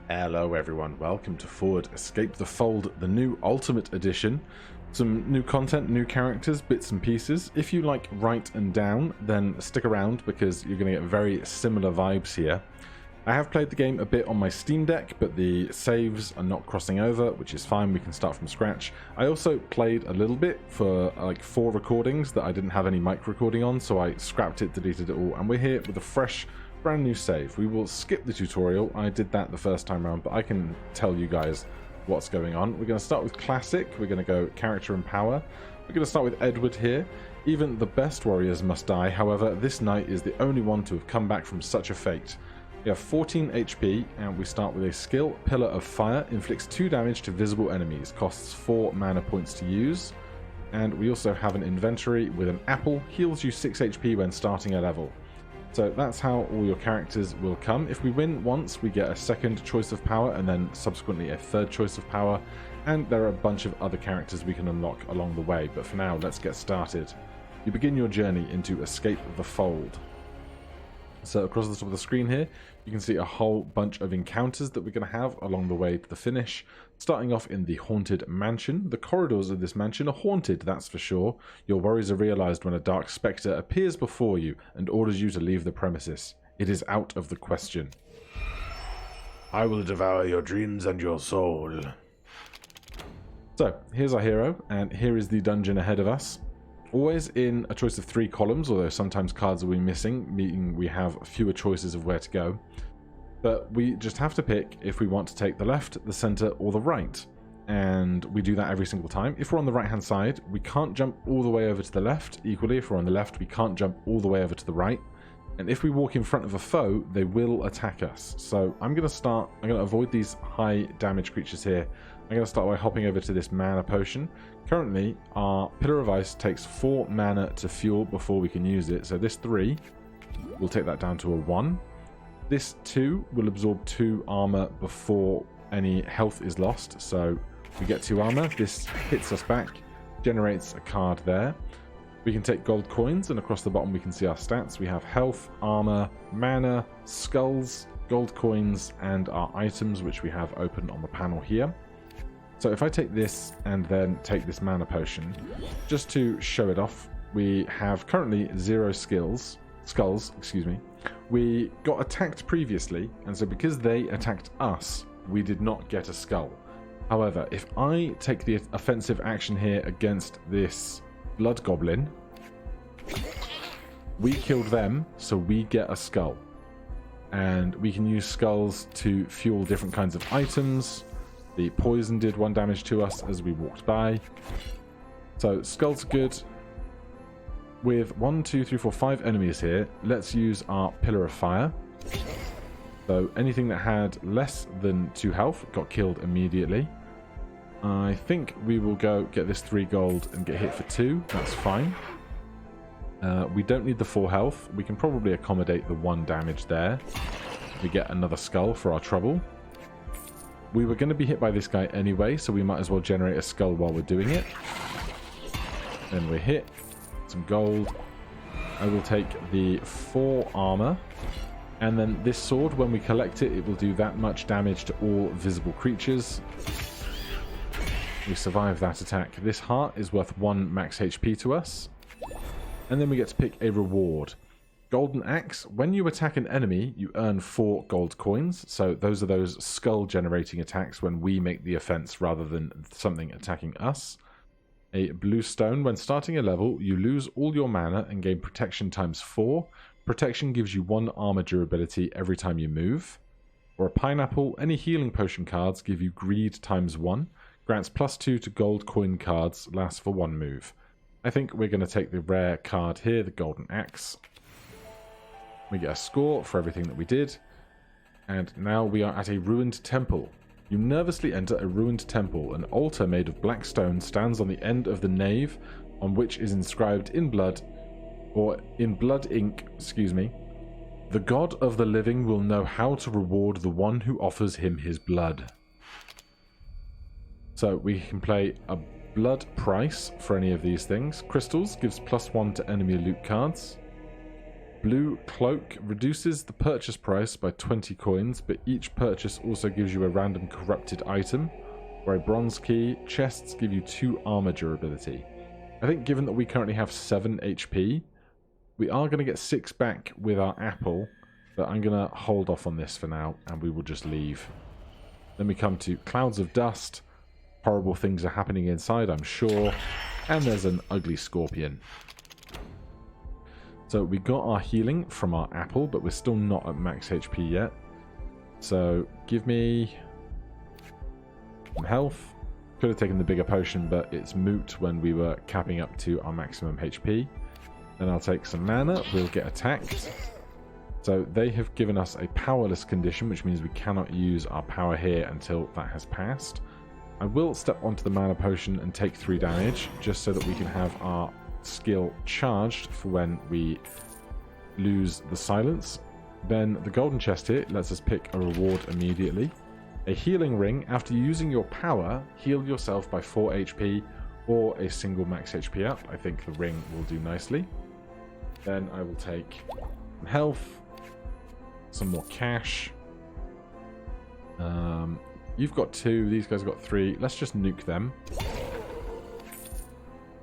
Hello everyone, welcome to Forward Escape the Fold, the new Ultimate Edition. Some new content, new characters, bits and pieces. If you like Right and Down, then stick around because you're going to get very similar vibes here. I have played the game a bit on my Steam Deck, but the saves are not crossing over, which is fine, we can start from scratch. I also played a little bit for like 4 recordings that I didn't have any mic recording on, so I scrapped it, deleted it all, and we're here with a fresh, brand new save. We will skip the tutorial. I did that the first time around, but I can tell you guys what's going on. We're going to start with Classic. We're going to go Character and Power. We're going to start with Edward here. Even the best warriors must die. However, this knight is the only one to have come back from such a fate. We have 14 HP, and we start with a skill. Pillar of Fire inflicts 2 damage to visible enemies, costs 4 mana points to use. And we also have an inventory with an apple, heals you 6 HP when starting a level. So that's how all your characters will come. If we win once, we get a second choice of power and then subsequently a third choice of power. And there are a bunch of other characters we can unlock along the way. But for now, let's get started. You begin your journey into Escape the Fold. So across the top of the screen here, you can see a whole bunch of encounters that we're going to have along the way to the finish. Starting off in the Haunted Mansion. The corridors of this mansion are haunted, that's for sure. Your worries are realized when a dark spectre appears before you and orders you to leave the premises. It is out of the question. I will devour your dreams and your soul. So, here's our hero, and here is the dungeon ahead of us. Always in a choice of 3 columns, although sometimes cards will be missing, meaning we have fewer choices of where to go. But we just have to pick if we want to take the left, the center, or the right. And we do that every single time. If we're on the right-hand side, we can't jump all the way over to the left. Equally, if we're on the left, we can't jump all the way over to the right. And if we walk in front of a foe, they will attack us. So I'm going to avoid these high damage creatures here. I'm going to start by hopping over to this mana potion. Currently, our Pillar of Ice takes 4 mana to fuel before we can use it. So this 3, we'll take that down to a 1. This 2 will absorb 2 armor before any health is lost. So we get 2 armor. This hits us back, generates a card there. We can take gold coins, and across the bottom we can see our stats. We have health, armor, mana, skulls, gold coins, and our items, which we have open on the panel here. So if I take this and then take this mana potion, just to show it off, we have currently 0 skulls, excuse me. We got attacked previously, and so because they attacked us, we did not get a skull. However, if I take the offensive action here against this blood goblin, we killed them, so we get a skull. And we can use skulls to fuel different kinds of items. The poison did 1 damage to us as we walked by. So skulls are good. With 1, 2, 3, 4, 5 enemies here, let's use our Pillar of Fire. So anything that had less than 2 health got killed immediately. I think we will go get this 3 gold and get hit for 2. That's fine. We don't need the 4 health. We can probably accommodate the 1 damage there. We get another skull for our trouble. We were going to be hit by this guy anyway, so we might as well generate a skull while we're doing it. Then we're hit. Some gold. I will take the 4 armor. And then this sword, when we collect it, it will do that much damage to all visible creatures. We survive that attack. This heart is worth 1 max HP to us. And then we get to pick a reward. Golden Axe. When you attack an enemy, you earn 4 gold coins. So those are those skull generating attacks when we make the offense rather than something attacking us. A blue stone. When starting a level, you lose all your mana and gain protection times 4. Protection gives you 1 armor durability every time you move. Or a pineapple. Any healing potion cards give you greed times 1. Grants +2 to gold coin cards. Lasts for 1 move. I think we're going to take the rare card here, the Golden Axe. We get a score for everything that we did. And now we are at a ruined temple. You nervously enter a ruined temple. An altar made of black stone stands on the end of the nave, on which is inscribed in blood, or in blood ink, excuse me. The god of the living will know how to reward the one who offers him his blood. So we can play a blood price for any of these things. Crystals gives +1 to enemy loot cards. blue cloak reduces the purchase price by 20 coins, but each purchase also gives you a random corrupted item, or a bronze key. Chests give you 2 armor durability. I think given that we currently have 7 HP, we are going to get 6 back with our apple, but I'm going to hold off on this for now, and we will just leave. Then we come to clouds of dust. Horrible things are happening inside, I'm sure, and there's an ugly scorpion. So we got our healing from our apple, but we're still not at max HP yet. So give me some health. Could have taken the bigger potion, but it's moot when we were capping up to our maximum HP. Then I'll take some mana. We'll get attacked. So they have given us a powerless condition, which means we cannot use our power here until that has passed. I will step onto the mana potion and take 3 damage, just so that we can have our skill charged for when we lose the silence. Then the golden chest here lets us pick a reward immediately. A healing ring. After using your power, heal yourself by 4 HP or a single max HP up. I think the ring will do nicely. Then I will take some health, some more cash. You've got 2, these guys have got 3. Let's just nuke them.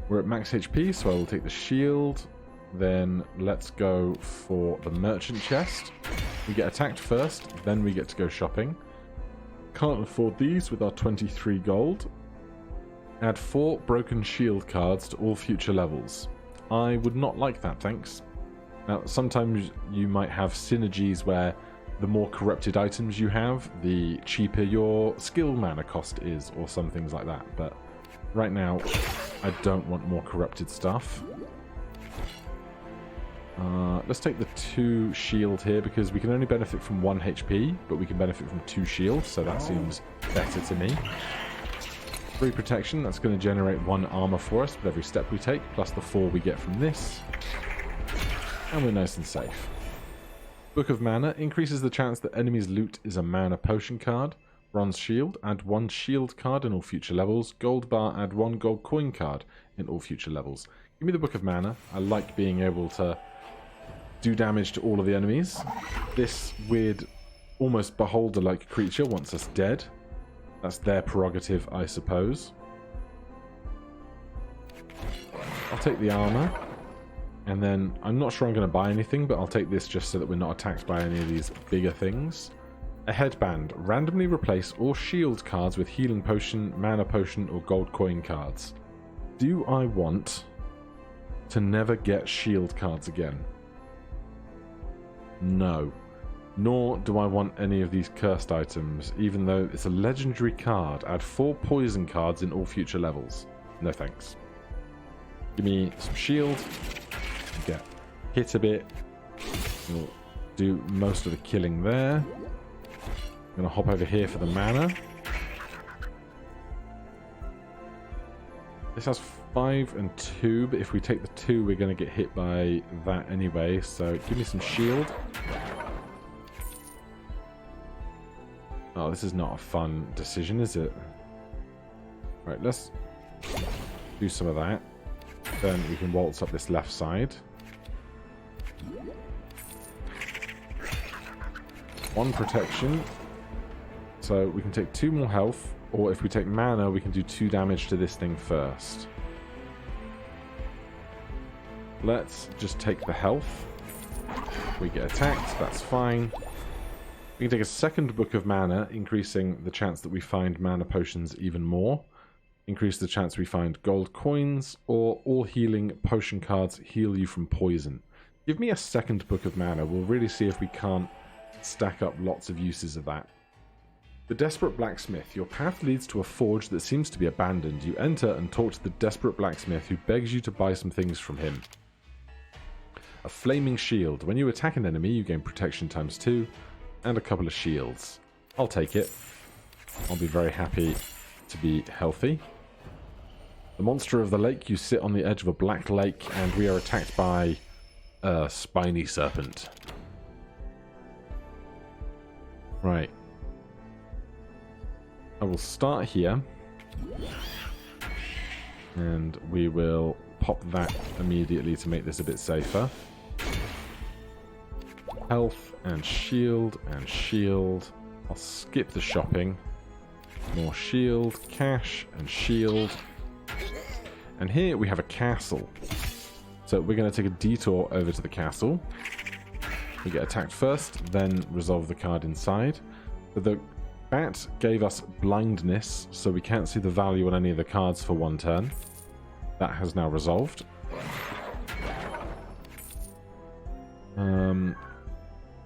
We're at max HP, so I will take the shield. Then let's go for the merchant chest. We get attacked first, then we get to go shopping. Can't afford these with our 23 gold. Add 4 broken shield cards to all future levels. I would not like that, thanks. Now, sometimes you might have synergies where the more corrupted items you have, the cheaper your skill mana cost is, or some things like that. But right now, I don't want more corrupted stuff. Let's take the 2 shield here, because we can only benefit from 1 HP, but we can benefit from 2 shields, so that seems better to me. 3 protection, that's going to generate 1 armor for us with every step we take, plus the 4 we get from this. And we're nice and safe. Book of Mana increases the chance that enemies' loot is a mana potion card. Bronze shield, add 1 shield card in all future levels. Gold bar, add 1 gold coin card in all future levels. Give me the Book of Mana. I like being able to do damage to all of the enemies. This weird, almost beholder-like creature wants us dead. That's their prerogative, I suppose. I'll take the armor. And then, I'm not sure I'm going to buy anything, but I'll take this just so that we're not attacked by any of these bigger things. A headband. Randomly replace all shield cards with healing potion, mana potion, or gold coin cards. Do I want to never get shield cards again? No. Nor do I want any of these cursed items, even though it's a legendary card. Add 4 poison cards in all future levels. No thanks. Give me some shield. Get hit a bit. We'll do most of the killing there. I'm going to hop over here for the mana. This has 5 and 2, but if we take the 2, we're going to get hit by that anyway. So give me some shield. Oh, this is not a fun decision, is it? Right, let's do some of that. Then we can waltz up this left side. 1 protection. So we can take 2 more health, or if we take mana, we can do 2 damage to this thing first. Let's just take the health. We get attacked, that's fine. We can take a second Book of Mana, increasing the chance that we find mana potions even more. Increase the chance we find gold coins, or all healing potion cards heal you from poison. Give me a second Book of Mana. We'll really see if we can't stack up lots of uses of that. The Desperate Blacksmith. Your path leads to a forge that seems to be abandoned. You enter and talk to the Desperate Blacksmith, who begs you to buy some things from him. A Flaming Shield. When you attack an enemy, you gain protection ×2, and a couple of shields. I'll take it. I'll be very happy to be healthy. The Monster of the Lake. You sit on the edge of a black lake, and we are attacked by a spiny serpent. Right. I will start here. And we will pop that immediately to make this a bit safer. health and shield and shield. I'll skip the shopping. More shield, cash and shield. And here we have a castle. So we're going to take a detour over to the castle. We get attacked first, then resolve the card inside. But the bat gave us blindness, so we can't see the value on any of the cards for one turn. That has now resolved.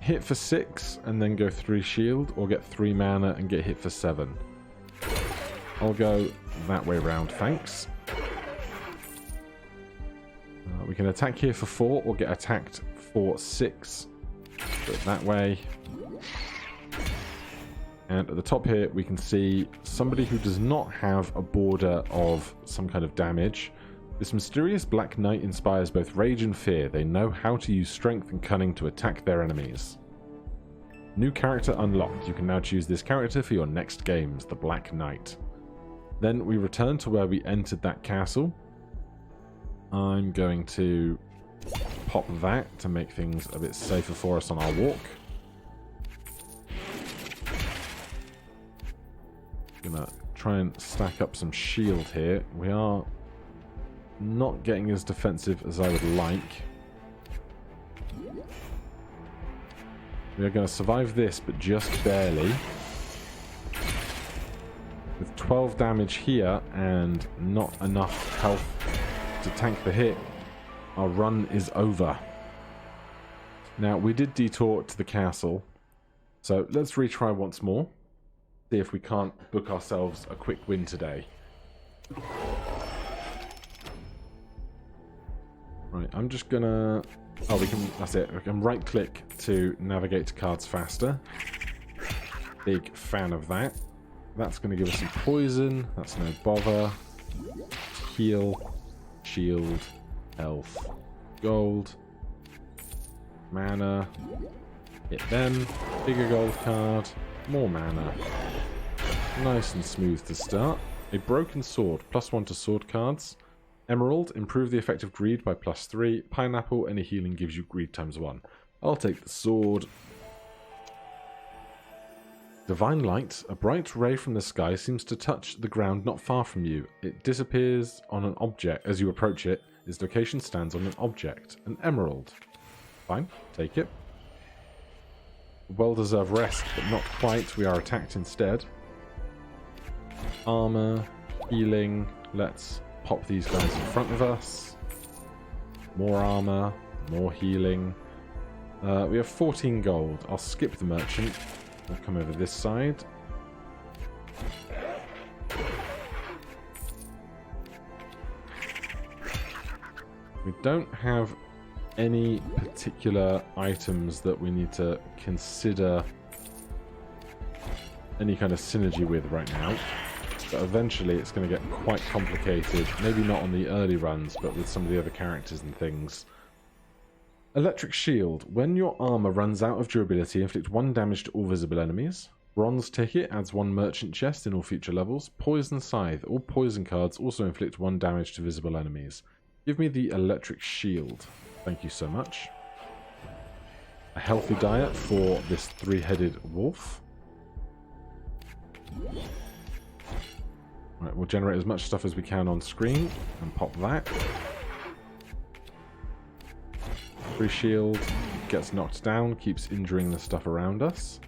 Hit for 6 and then go 3 shield, or get 3 mana and get hit for 7. I'll go that way round, thanks. We can attack here for 4 or get attacked for 6. Do it that way. And at the top here we can see somebody who does not have a border of some kind of damage. This mysterious Black Knight inspires both rage and fear. They know how to use strength and cunning to attack their enemies. New character unlocked. You can now choose this character for your next games, the Black Knight. Then we return to where we entered that castle. I'm going to pop that to make things a bit safer for us on our walk. Gonna try and stack up some shield here. We are not getting as defensive as I would like. We are going to survive this, but just barely. With 12 damage here and not enough health to tank the hit, our run is over. Now, we did detour to the castle, so let's retry once more. See if we can't book ourselves a quick win today. Right, I'm just gonna... Oh, we can... That's it. We can right-click to navigate to cards faster. Big fan of that. That's going to give us some poison. That's no bother. Heal. Shield. Health. Gold. Mana. Hit them. Bigger gold card. More mana. Nice and smooth to start. A broken sword. +1 to sword cards. Emerald. Improve the effect of greed by +3. Pineapple. Any healing gives you greed ×1. I'll take the sword. Divine Light. A bright ray from the sky seems to touch the ground not far from you. It disappears on an object. As you approach it, its location stands on an object. An emerald. Fine. Take it. Well-deserved rest, but not quite. We are attacked instead. Armor. Healing. Let's pop these guys in front of us. More armor. More healing. We have 14 gold. I'll skip the merchant. We'll come over this side. We don't have any particular items that we need to consider any kind of synergy with right now. But eventually it's going to get quite complicated. Maybe not on the early runs, but with some of the other characters and things. Electric Shield. When your armor runs out of durability, inflict 1 damage to all visible enemies. Bronze Ticket adds 1 merchant chest in all future levels. Poison Scythe. All poison cards also inflict 1 damage to visible enemies. Give me the Electric Shield. Thank you so much. A healthy diet for this 3-headed wolf. Right, we'll generate as much stuff as we can on screen and pop that. Free shield, gets knocked down, keeps injuring the stuff around us.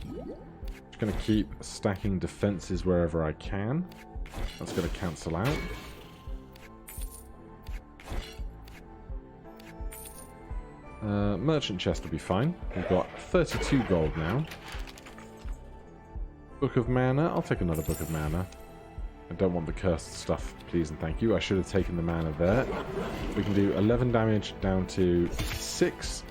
Just going to keep stacking defenses wherever I can. That's going to cancel out. Merchant chest will be fine. We've got 32 gold now. Book of Mana. I'll take another Book of Mana. I don't want the cursed stuff, please and thank you. I should have taken the mana there. We can do 11 damage down to 6.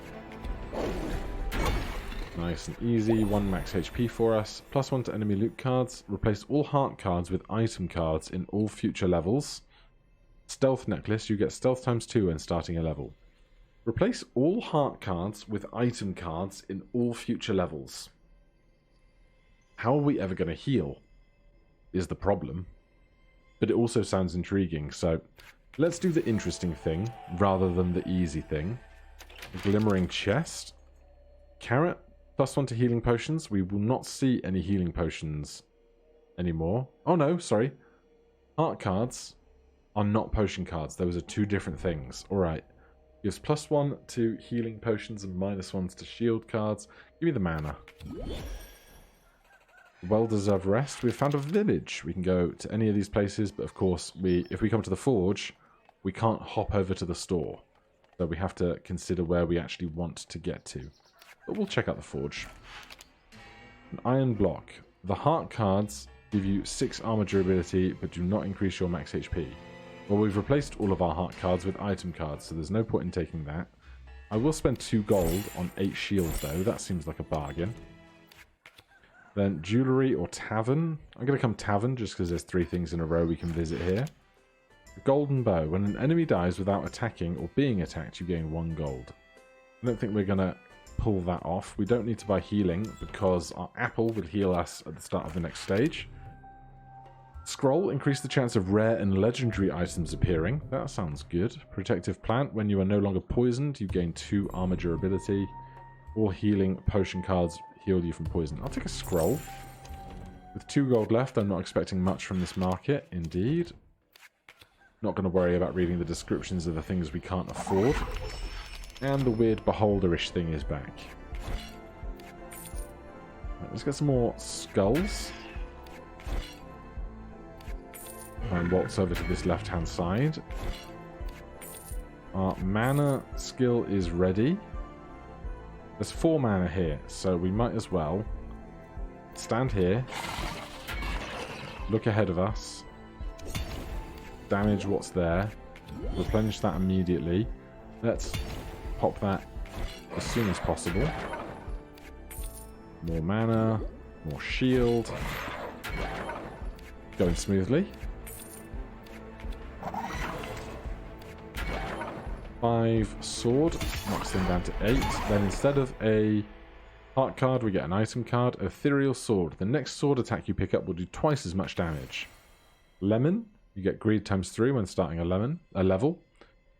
Nice and easy. 1 max HP for us. +1 to enemy loot cards. Replace all heart cards with item cards in all future levels. Stealth necklace. You get stealth ×2 when starting a level. Replace all heart cards with item cards in all future levels. How are we ever going to heal? Is the problem. But it also sounds intriguing, so let's do the interesting thing rather than the easy thing. A glimmering chest. carrot, +1 to healing potions. We will not see any healing potions anymore. Oh no, sorry. Heart cards are not potion cards. Those are two different things. Alright. Gives +1 to healing potions and -1s to shield cards. Give me the mana. Well-deserved rest. We've found a village. We can go to any of these places, but of course, if we come to the forge, we can't hop over to the store. So we have to consider where we actually want to get to. But we'll check out the forge. An iron block. The heart cards give you 6 armor durability, but do not increase your max HP. Well, we've replaced all of our heart cards with item cards, so there's no point in taking that. I will spend 2 gold on 8 shield, though. That seems like a bargain. Then jewellery or tavern. I'm going to come tavern just because there's 3 things in a row we can visit here. Golden bow. When an enemy dies without attacking or being attacked, you gain 1 gold. I don't think we're going to pull that off. We don't need to buy healing because our apple will heal us at the start of the next stage. Scroll. Increase the chance of rare and legendary items appearing. That sounds good. Protective plant. When you are no longer poisoned, you gain 2 armor durability. All healing potion cards heal you from poison. I'll take a scroll. With 2 gold left, I'm not expecting much from this market. Indeed. Not going to worry about reading the descriptions of the things we can't afford. And the weird beholderish thing is back. Right, let's get some more skulls. And waltz over to this left-hand side. Our mana skill is ready. There's 4 mana here, so we might as well stand here, look ahead of us, damage what's there, replenish that immediately. Let's pop that as soon as possible. More mana, more shield. Going smoothly. 5 sword, knocks them down to 8. Then instead of a heart card, we get an item card. Ethereal sword. The next sword attack you pick up will do twice as much damage. Lemon, you get greed ×3 when starting a level.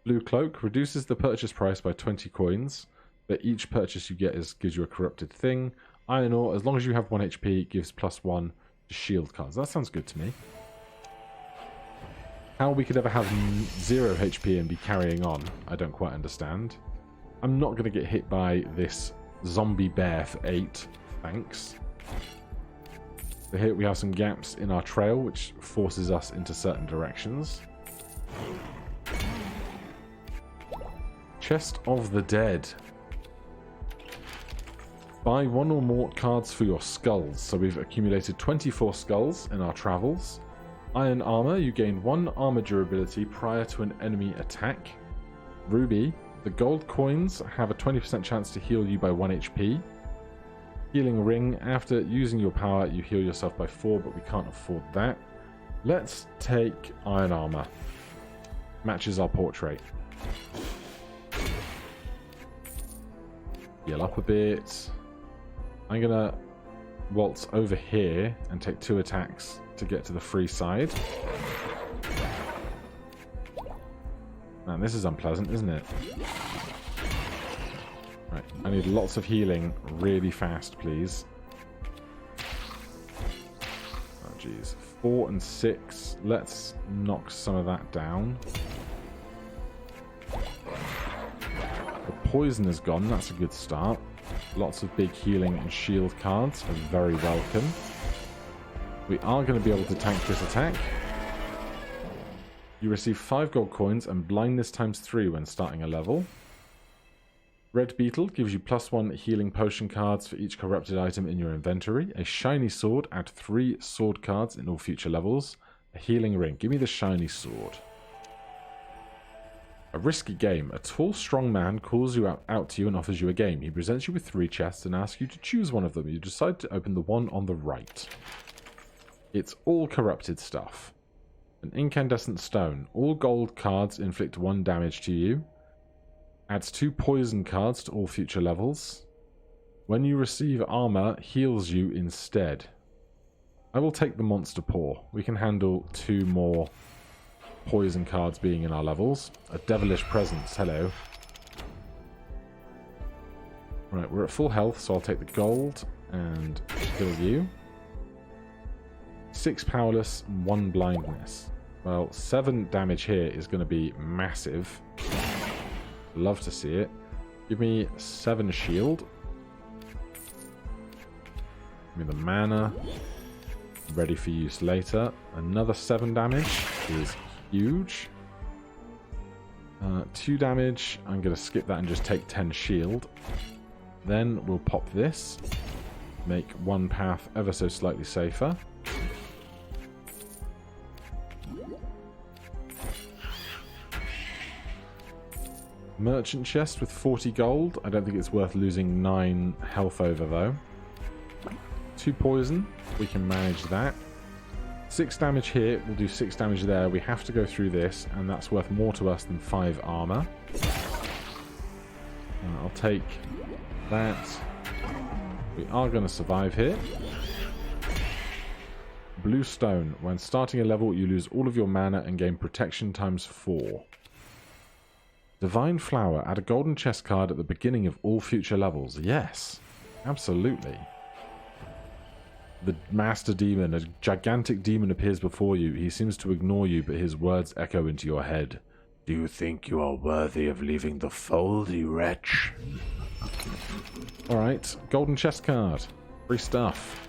Blue cloak reduces the purchase price by 20 coins, but each purchase you get gives you a corrupted thing. Iron ore, as long as you have 1 HP, gives +1 to shield cards. That sounds good to me. How we could ever have 0 HP and be carrying on, I don't quite understand. I'm not going to get hit by this zombie bear for 8. Thanks. So here we have some gaps in our trail, which forces us into certain directions. Chest of the Dead. Buy 1 or more cards for your skulls. So we've accumulated 24 skulls in our travels. Iron armor, you gain 1 armor durability prior to an enemy attack. Ruby, the gold coins have a 20% chance to heal you by 1 HP. Healing ring, after using your power, you heal yourself by 4, but we can't afford that. Let's take iron armor. Matches our portrait. Heal up a bit. I'm gonna waltz over here and take 2 attacks to get to the free side. Man, this is unpleasant, isn't it? Right, I need lots of healing really fast, please. Oh, jeez. 4 and 6. Let's knock some of that down. The poison is gone. That's a good start. Lots of big healing and shield cards are very welcome. We are going to be able to tank this attack. You receive 5 gold coins and blindness ×3 when starting a level. Red Beetle gives you +1 healing potion cards for each corrupted item in your inventory. A shiny sword, add 3 sword cards in all future levels. A healing ring, give me the shiny sword. A risky game. A tall, strong man calls you out to you and offers you a game. He presents you with 3 chests and asks you to choose one of them. You decide to open the one on the right. It's all corrupted stuff. An incandescent stone. All gold cards inflict 1 damage to you. Adds 2 poison cards to all future levels. When you receive armor, heals you instead. I will take the monster paw. We can handle 2 more poison cards being in our levels. A devilish presence. Hello. Right, we're at full health, so I'll take the gold and kill you. 6 powerless, 1 blindness. Well, 7 damage here is going to be massive. Love to see it. Give me 7 shield. Give me the mana. Ready for use later. Another 7 damage is huge. 2 damage. I'm going to skip that and just take 10 shield. Then we'll pop this. Make one path ever so slightly safer. Merchant chest with 40 gold. I don't think it's worth losing 9 health over though. 2 poison. We can manage that. 6 damage here. We'll do 6 damage there. We have to go through this, and that's worth more to us than 5 armor. I'll take that. We are going to survive here. Blue stone. When starting a level, you lose all of your mana and gain protection times 4. Divine flower. Add a golden chest card at the beginning of all future levels. Yes, absolutely. The master demon, a gigantic demon, appears before you. He seems to ignore you, but his words echo into your head. Do you think you are worthy of leaving the fold, you wretch? Alright, golden chest card. Free stuff.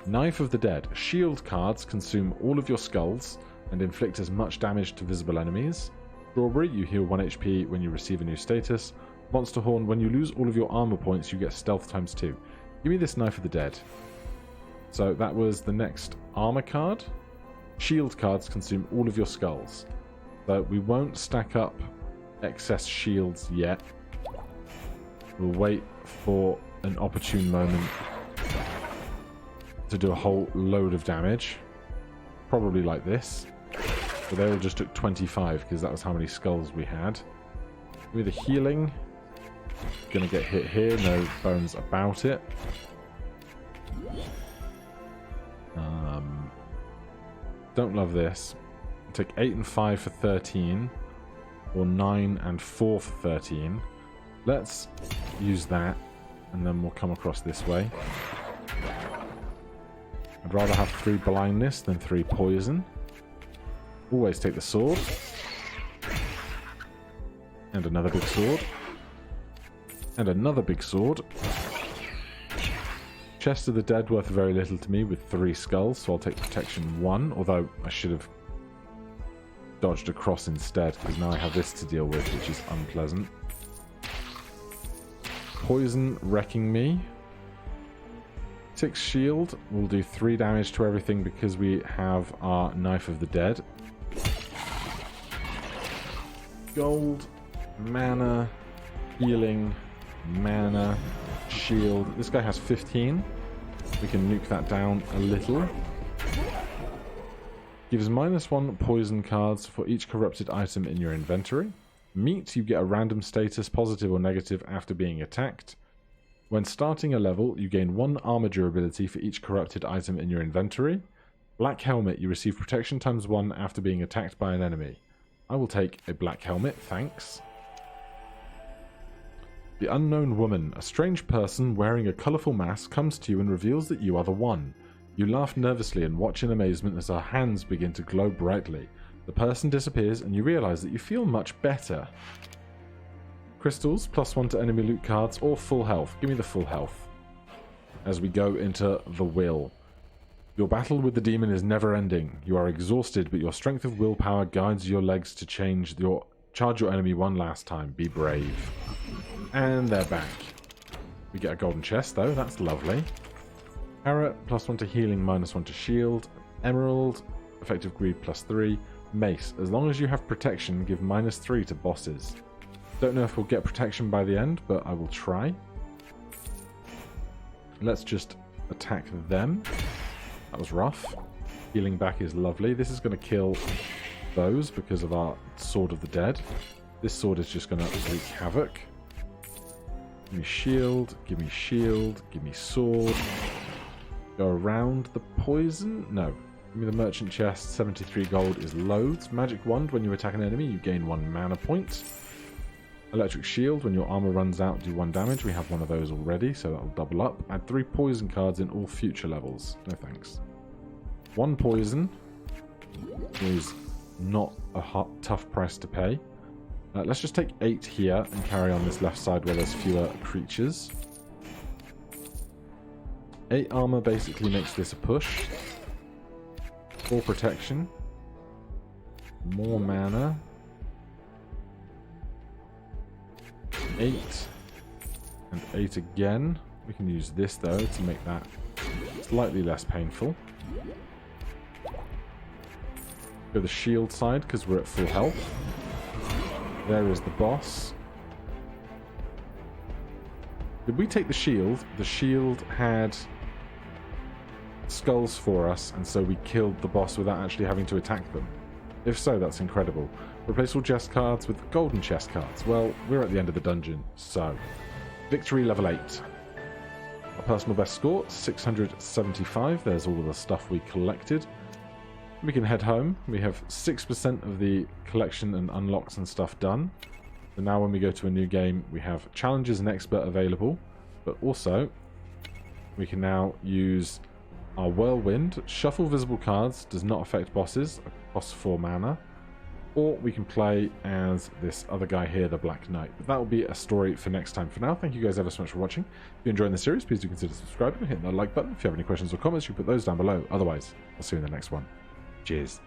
Knife of the Dead. Shield cards consume all of your skulls and inflict as much damage to visible enemies. Strawberry, you heal 1 HP when you receive a new status. Monster Horn, when you lose all of your armor points, you get stealth times 2. Give me this Knife of the Dead. So that was the next armor card. Shield cards consume all of your skulls. So we won't stack up excess shields yet. We'll wait for an opportune moment to do a whole load of damage. Probably like this. But they all just took 25 because that was how many skulls we had. With the healing. Gonna get hit here, no bones about it. Don't love this. Take 8 and 5 for 13. Or 9 and 4 for 13. Let's use that. And then we'll come across this way. I'd rather have 3 blindness than 3 poison. Always take the sword. And another big sword. And another big sword. Chest of the Dead worth very little to me with 3 skulls, so I'll take protection 1, although I should have dodged across instead, because now I have this to deal with, which is unpleasant. Poison wrecking me. 6 shield. We'll do 3 damage to everything because we have our Knife of the Dead. Gold, mana, healing, mana, shield. This guy has 15. We can nuke that down a little. Gives -1 poison cards for each corrupted item in your inventory. Meat, you get a random status, positive or negative, after being attacked. When starting a level, you gain 1 armor durability for each corrupted item in your inventory. Black helmet, you receive protection times 1 after being attacked by an enemy. I will take a black helmet, thanks. The Unknown Woman. A strange person wearing a colourful mask comes to you and reveals that you are the one. You laugh nervously and watch in amazement as her hands begin to glow brightly. The person disappears and you realise that you feel much better. Crystals, +1 to enemy loot cards, or full health. Give me the full health. As we go into the will. Your battle with the demon is never ending. You are exhausted, but your strength of willpower guides your legs to charge your enemy one last time. Be brave. And they're back. We get a golden chest though, that's lovely. Parrot, +1 to healing, -1 to shield. Emerald, effective greed +3. Mace, as long as you have protection, give -3 to bosses. Don't know if we'll get protection by the end, but I will try. Let's just attack them. That was rough. Healing back is lovely. This is going to kill those because of our Sword of the Dead. This sword is just going to wreak havoc. Give me shield, give me shield, give me sword. Go around the poison? No. Give me the merchant chest. 73 gold is loads. Magic wand. When you attack an enemy, you gain 1 mana point. Electric shield, when your armor runs out, do 1 damage. We have one of those already, so that'll double up. Add 3 poison cards in all future levels. No thanks. 1 poison is not a tough price to pay. Let's just take 8 here and carry on this left side where there's fewer creatures. 8 armor basically makes this a push. 4 protection. More mana. 8 and 8 again. We can use this though to make that slightly less painful. Go the shield side because we're at full health. There is the boss. Did we take the shield? The shield had skulls for us, and so we killed the boss without actually having to attack them. If so, that's incredible. Replace all chest cards with golden chest cards. Well, we're at the end of the dungeon, so... Victory level 8. Our personal best score, 675. There's all of the stuff we collected. We can head home. We have 6% of the collection and unlocks and stuff done. So now when we go to a new game, we have challenges and expert available, but also we can now use our whirlwind. Shuffle visible cards, does not affect bosses, costs 4 mana. Or we can play as this other guy here, the Black Knight. But that will be a story for next time. For now, thank you guys ever so much for watching. If you're enjoying the series, please do consider subscribing and hitting that like button. If you have any questions or comments, you can put those down below. Otherwise, I'll see you in the next one. Cheers.